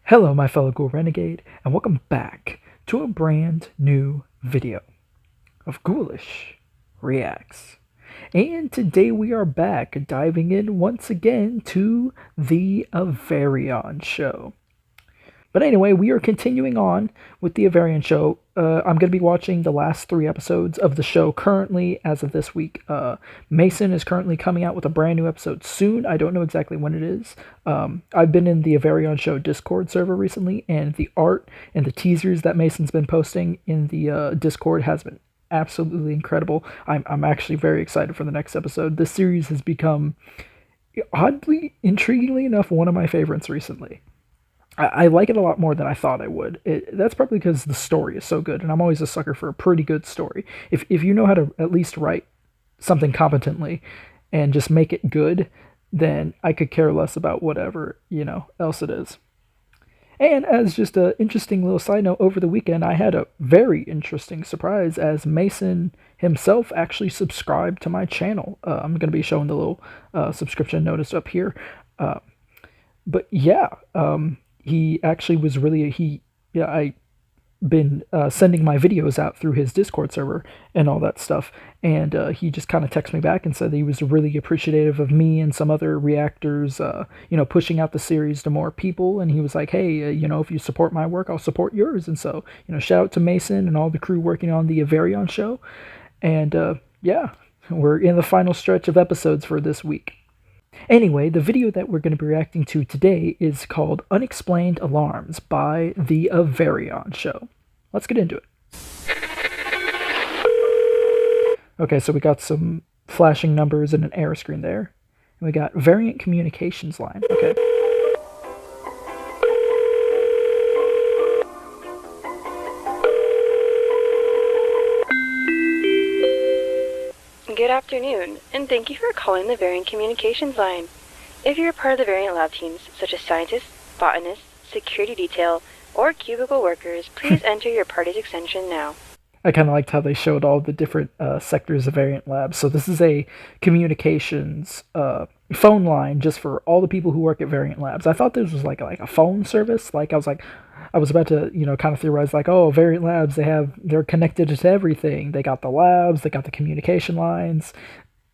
Hello, my fellow Ghoul Renegade, and welcome back to a brand new video of Ghoulish Reacts. And today we are back diving in once again to the AAVARION Show. But anyway, we are continuing on with the AAVARION Show. I'm going to be watching the last 3 episodes of the show currently as of this week. Mason is currently coming out with a brand new episode soon. I don't know exactly when it is. I've been in the AAVARION Show Discord server recently, and the art and the teasers that Mason's been posting in the Discord has been absolutely incredible. I'm actually very excited for the next episode. This series has become, oddly, intriguingly enough, one of my favorites recently. I like it a lot more than I thought I would. That's probably because the story is so good, and I'm always a sucker for a pretty good story. If you know how to at least write something competently and just make it good, then I could care less about whatever, else it is. And as just an interesting little side note, over the weekend I had a very interesting surprise as Mason himself actually subscribed to my channel. I'm going to be showing the little subscription notice up here. But yeah, he actually was really, I've been sending my videos out through his Discord server and all that stuff, and he just kind of texted me back and said that he was really appreciative of me and some other reactors, pushing out the series to more people, and he was like, hey, if you support my work, I'll support yours. And so, shout out to Mason and all the crew working on the AAVARION Show, and yeah, we're in the final stretch of episodes for this week. Anyway, the video that we're going to be reacting to today is called Unexplained Alarms by the AAVARION Show. Let's get into it. Okay, so we got some flashing numbers and an error screen there. And we got variant communications line. Okay. Good afternoon, and thank you for calling the Variant Communications line. If you're a part of the Variant Lab teams, such as scientists, botanists, security detail, or cubicle workers, please enter your party's extension now. I kind of liked how they showed all the different sectors of Variant Labs. So this is a communications phone line just for all the people who work at Variant Labs. I thought this was like a phone service. I was about to, kind of theorize like, oh, Variant Labs, they're connected to everything. They got the labs, they got the communication lines.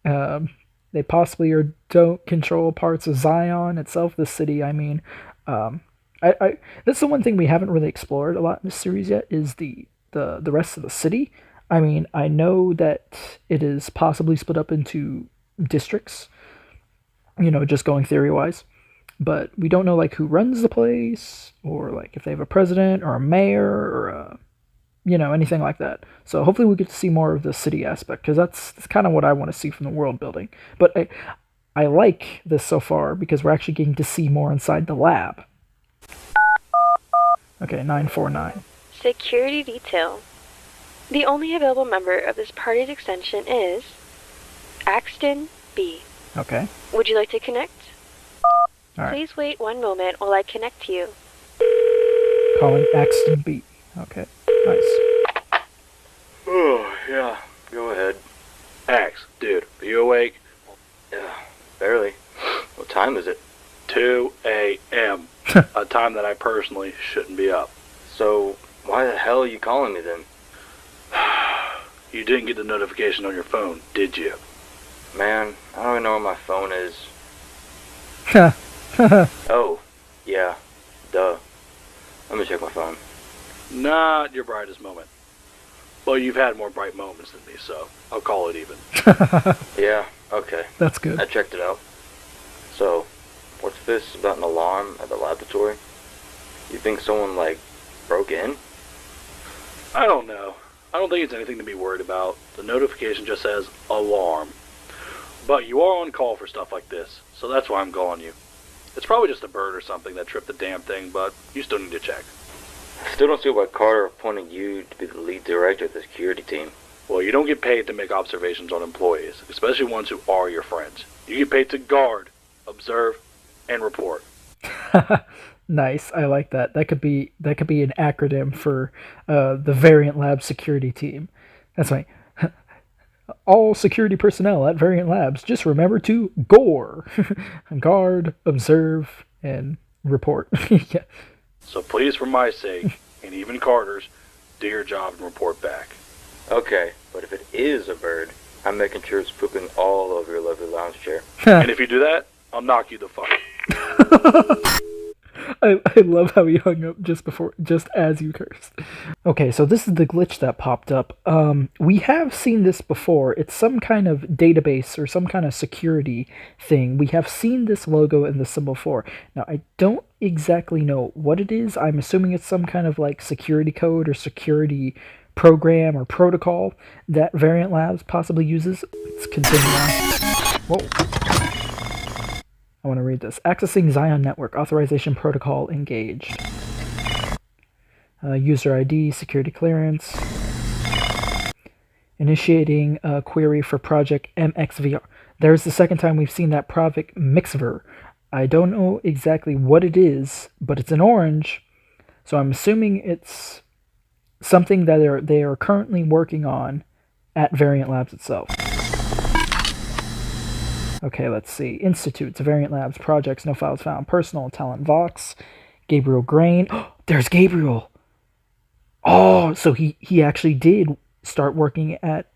They possibly don't control parts of Zion itself, the city. I mean, that's the one thing we haven't really explored a lot in this series yet is the rest of the city. I mean, I know that it is possibly split up into districts, just going theory-wise. But we don't know, who runs the place, or, if they have a president, or a mayor, or, anything like that. So hopefully we get to see more of the city aspect, because that's kind of what I want to see from the world building. But I like this so far, because we're actually getting to see more inside the lab. Okay, 949. Security detail. The only available member of this party's extension is Axton B. Okay. Would you like to connect? All right. Please wait 1 moment while I connect you. Calling Axton B. Okay, nice. Oh, yeah, go ahead. Ax, dude, are you awake? Yeah, barely. What time is it? 2 a.m. A time that I personally shouldn't be up. So, why the hell are you calling me then? You didn't get the notification on your phone, did you? Man, I don't even know where my phone is. Oh, yeah, duh. Let me check my phone. Not your brightest moment. Well, you've had more bright moments than me, so I'll call it even. Yeah, okay. That's good. I checked it out. So, what's this about an alarm at the laboratory? You think someone, broke in? I don't know. I don't think it's anything to be worried about. The notification just says alarm. But you are on call for stuff like this, so that's why I'm calling you. It's probably just a bird or something that tripped the damn thing, but you still need to check. I still don't see why Carter appointed you to be the lead director of the security team. Well, you don't get paid to make observations on employees, especially ones who are your friends. You get paid to guard, observe, and report. Nice. I like that. That could be an acronym for the Variant Lab security team. That's right. All security personnel at Variant Labs, just remember to gore, guard, observe, and report. Yeah. So please, for my sake, and even Carter's, do your job and report back. Okay, but if it is a bird, I'm making sure it's pooping all over your lovely lounge chair. And if you do that, I'll knock you the fuck out. I love how he hung up just as you cursed. Okay, so this is the glitch that popped up. We have seen this before. It's some kind of database or some kind of security thing. We have seen this logo and the symbol before. Now, I don't exactly know what it is. I'm assuming it's some kind of like security code or security program or protocol that Variant Labs possibly uses. Let's continue on. Whoa. I want to read this. Accessing Zion Network. Authorization protocol engaged. User ID, security clearance. Initiating a query for Project MXVR. There's the second time we've seen that Project MXVR. I don't know exactly what it is, but it's in orange. So I'm assuming it's something that they are currently working on at Variant Labs itself. Okay, let's see. Institutes, Variant Labs, projects, no files found. Personal, Talent Vox, Gabriel Grain. Oh, there's Gabriel! Oh, so he actually did start working at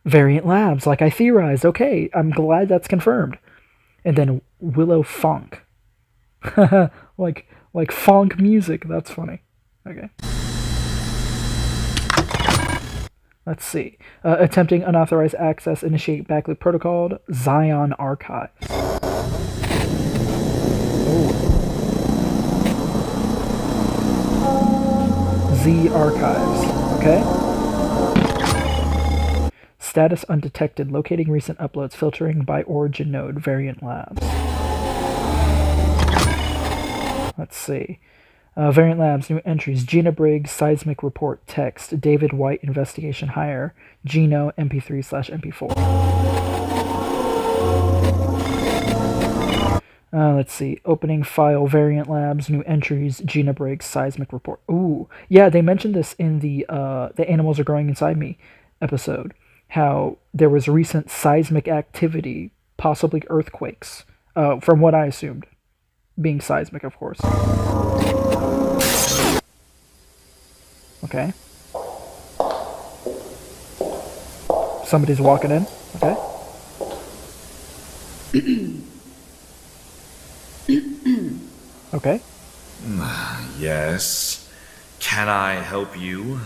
Variant Labs, like I theorized. Okay, I'm glad that's confirmed. And then Willow Funk. like funk music, that's funny. Okay. Let's see. Attempting unauthorized access, initiate backloop protocol, Zion Archive. Oh. Z Archives. Okay. Status undetected. Locating recent uploads. Filtering by origin node. Variant Labs. Let's see. Variant Labs, new entries, Gina Briggs, seismic report, text, David White, investigation hire, Gino, MP3/MP4. Let's see, opening file, Variant Labs, new entries, Gina Briggs, seismic report. Ooh, yeah, they mentioned this in the Animals Are Growing Inside Me episode, how there was recent seismic activity, possibly earthquakes, from what I assumed, being seismic, of course. Okay. Somebody's walking in. Okay. Okay. Yes. Can I help you?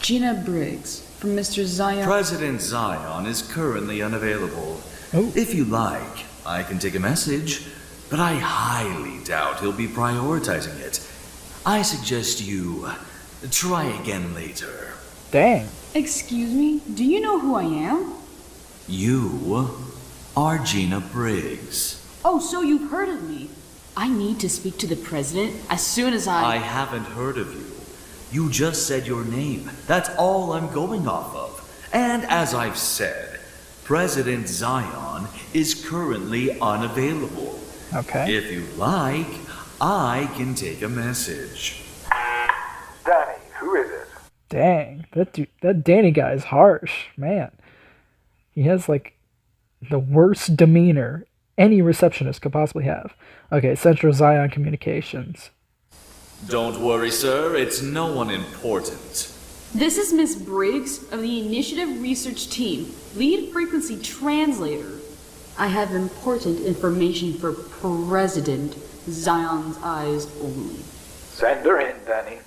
Gina Briggs, from Mr. Zion. President Zion is currently unavailable. Oh. If you like, I can take a message, but I highly doubt he'll be prioritizing it. I suggest you try again later. Dang. Excuse me, do you know who I am? You are Gina Briggs. Oh, so you've heard of me. I need to speak to the president as soon as I haven't heard of you. You just said your name. That's all I'm going off of. And as I've said, President Zion is currently unavailable. Okay. If you like, I can take a message. Danny, who is it? Dang. That Danny guy is harsh. Man. He has, like, the worst demeanor any receptionist could possibly have. Okay, Central Zion Communications. Don't worry, sir. It's no one important. This is Miss Briggs of the Initiative Research Team, lead frequency translator. I have important information for President Zion's eyes only. Send her in, Danny.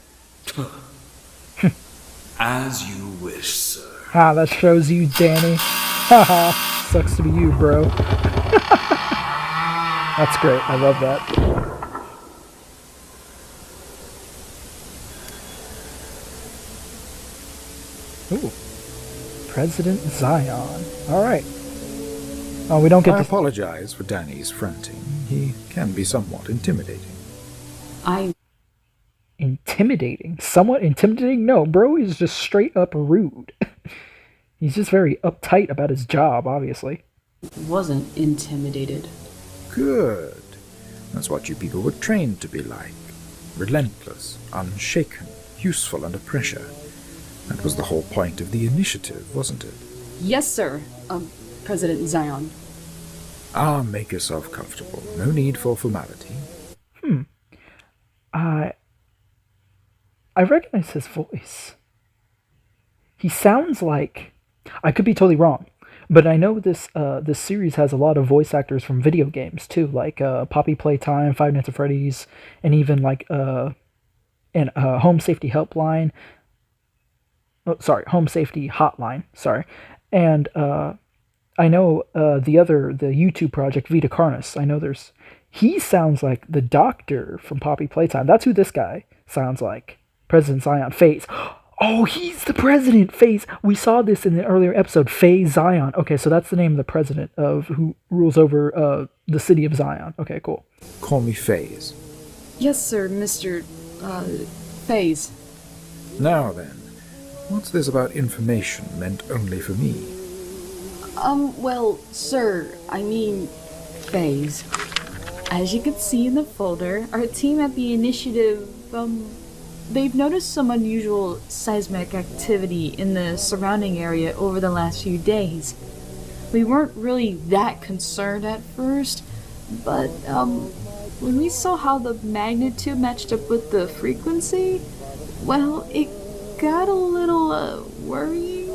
As you wish, sir. Ah, that shows you, Danny. Haha. Sucks to be you, bro. That's great. I love that. Ooh. President Zion. Alright. Oh, we don't get I to... apologize for Danny's fronting. He can be somewhat intimidating. Intimidating? Somewhat intimidating? No, bro, he's just straight up rude. He's just very uptight about his job, obviously. Wasn't intimidated. Good. That's what you people were trained to be like. Relentless, unshaken, useful under pressure. That was the whole point of the initiative, wasn't it? Yes, sir. President Zion. Make yourself comfortable. No need for formality. I recognize his voice. He sounds like, I could be totally wrong, but I know this series has a lot of voice actors from video games too, like Poppy Playtime, Five Nights at Freddy's, and even like Home Safety Helpline. Oh, sorry, Home Safety Hotline. Sorry, and I know the YouTube project Vita Carnus. I know he sounds like the doctor from Poppy Playtime. That's who this guy sounds like. President Zion. Phase. Oh, he's the president. Phase. We saw this in the earlier episode. Phase Zion. Okay, so that's the name of the president of who rules over the city of Zion. Okay, cool. Call me Phase. Yes, sir, Mr. Phase. Now then, what's this about information meant only for me? Well, sir, I mean, Phase. As you can see in the folder, our team at the initiative, they've noticed some unusual seismic activity in the surrounding area over the last few days. We weren't really that concerned at first, but, when we saw how the magnitude matched up with the frequency, well, it got a little, worrying.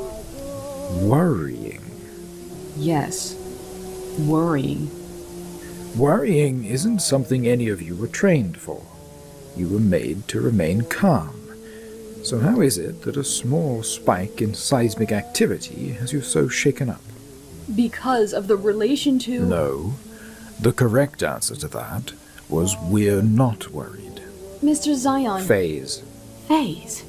Worrying? Yes, worrying. Worrying isn't something any of you were trained for. You were made to remain calm. So how is it that a small spike in seismic activity has you so shaken up? Because of the relation to... No. The correct answer to that was we're not worried. Mr. Zion... Phase. Phase.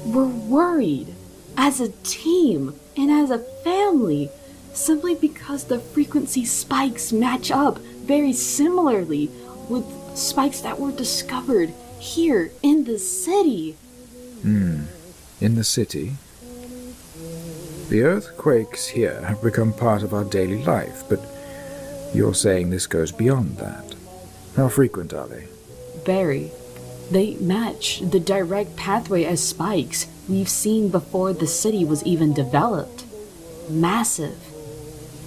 We're worried. As a team and as a family. Simply because the frequency spikes match up very similarly with spikes that were discovered here in the city. In the city? The earthquakes here have become part of our daily life, but you're saying this goes beyond that. How frequent are they? Very. They match the direct pathway as spikes we've seen before the city was even developed. Massive.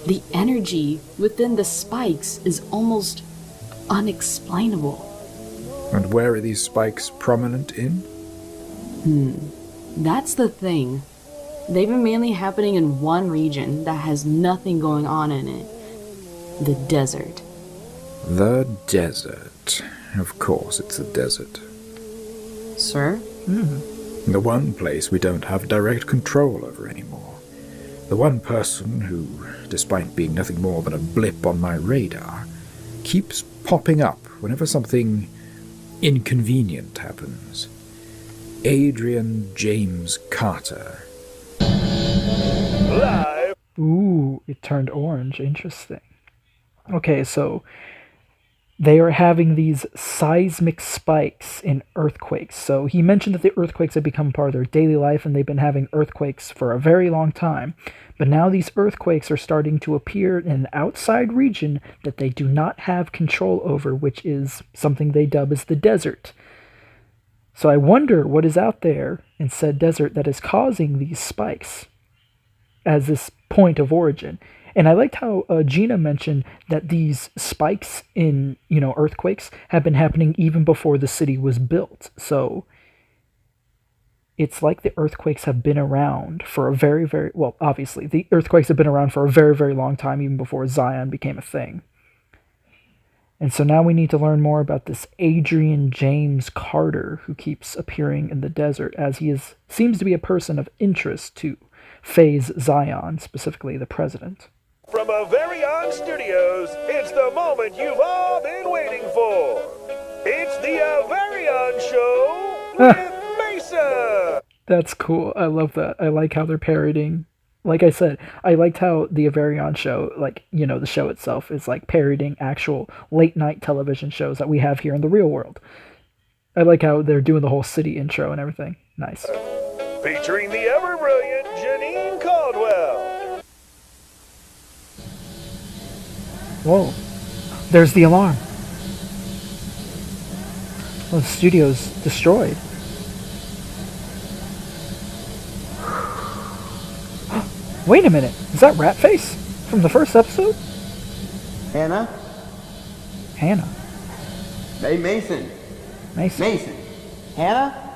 The energy within the spikes is almost unexplainable. And where are these spikes prominent in? That's the thing. They've been mainly happening in one region that has nothing going on in it. The desert. The desert. Of course it's the desert. Sir? The one place we don't have direct control over anymore. The one person who, despite being nothing more than a blip on my radar, keeps popping up whenever something inconvenient happens. Adrian James Carter. Live. Ooh, it turned orange. Interesting. Okay, so they are having these seismic spikes in earthquakes. So he mentioned that the earthquakes have become part of their daily life and they've been having earthquakes for a very long time. But now these earthquakes are starting to appear in an outside region that they do not have control over, which is something they dub as the desert. So I wonder what is out there in said desert that is causing these spikes as this point of origin. And I liked how Gina mentioned that these spikes in, earthquakes have been happening even before the city was built. So it's like the earthquakes have been around for a very, very, well, obviously, the earthquakes have been around for a very, very long time, even before Zion became a thing. And so now we need to learn more about this Adrian James Carter, who keeps appearing in the desert, as he seems to be a person of interest to Phase Zion, specifically the president. From AAVARION Studios, it's the moment you've all been waiting for. It's the AAVARION Show with Mesa. That's cool. I love that. I like how they're parodying. Like I said, I liked how the AAVARION Show, the show itself is like parodying actual late-night television shows that we have here in the real world. I like how they're doing the whole city intro and everything. Nice. Featuring the ever-brilliant Janine Caldwell. Whoa. There's the alarm. Well, the studio's destroyed. Wait a minute. Is that Ratface from the first episode? Hannah? Hannah. Hey, Mason. Mason. Mason. Hannah?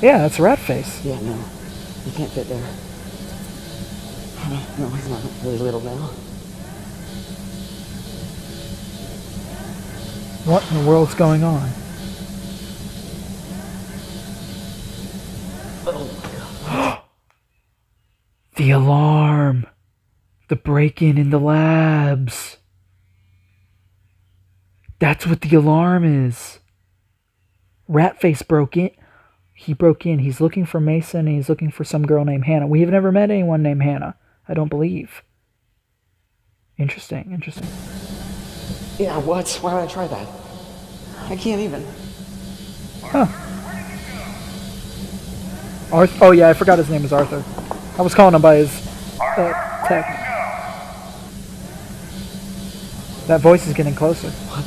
Yeah, that's Ratface. Yeah, no. He can't fit there. No, he's not really little now. What in the world's going on? Oh my god. The alarm! The break-in in the labs! That's what the alarm is! Ratface broke in. He broke in. He's looking for Mason and he's looking for some girl named Hannah. We have never met anyone named Hannah. I don't believe. Interesting, interesting. Yeah, what? Why would I try that? I can't even. Huh. Oh yeah, I forgot his name was Arthur. I was calling him by his tech. That voice is getting closer. What?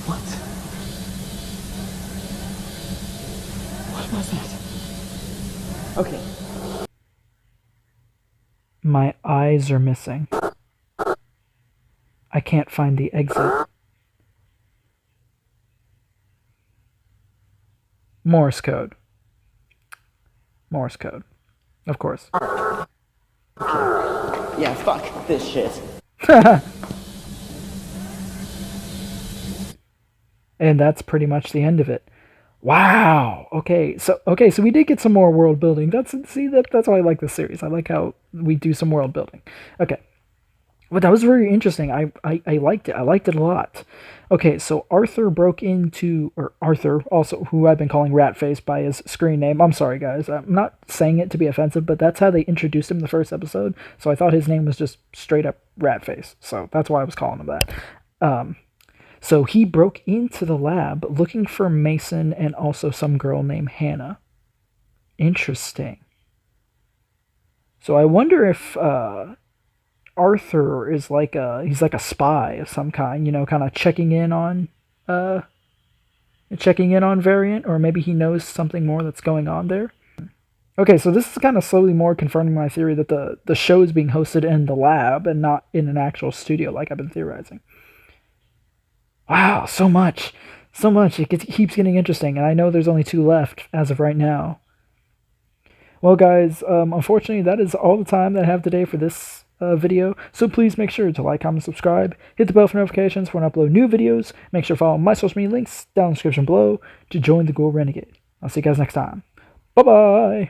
What? What was that? Okay. My eyes are missing. I can't find the exit. Morse code. Morse code. Of course. Okay. Yeah, fuck this shit. And that's pretty much the end of it. Wow. Okay, so we did get some more world building. That's why I like this series. I like how we do some world building. Okay. But that was very interesting. I liked it. I liked it a lot. Okay, so Arthur broke into, or Arthur, also, who I've been calling Ratface by his screen name. I'm sorry, guys. I'm not saying it to be offensive, but that's how they introduced him in the first episode. So I thought his name was just straight up Ratface. So that's why I was calling him that. So he broke into the lab looking for Mason and also some girl named Hannah. Interesting. So I wonder if Arthur is he's like a spy of some kind, you know, kind of checking in on Variant, or maybe he knows something more that's going on there. Okay, so this is kind of slowly more confirming my theory that the show is being hosted in the lab and not in an actual studio like I've been theorizing. Wow, so much. It keeps getting interesting, and I know there's only 2 left as of right now. Well, guys, unfortunately, that is all the time that I have today for this video, so please make sure to like, comment, subscribe, hit the bell for notifications when I upload new videos, make sure to follow my social media links down in the description below to join the Ghoul Renegade. I'll see you guys next time. Bye-bye!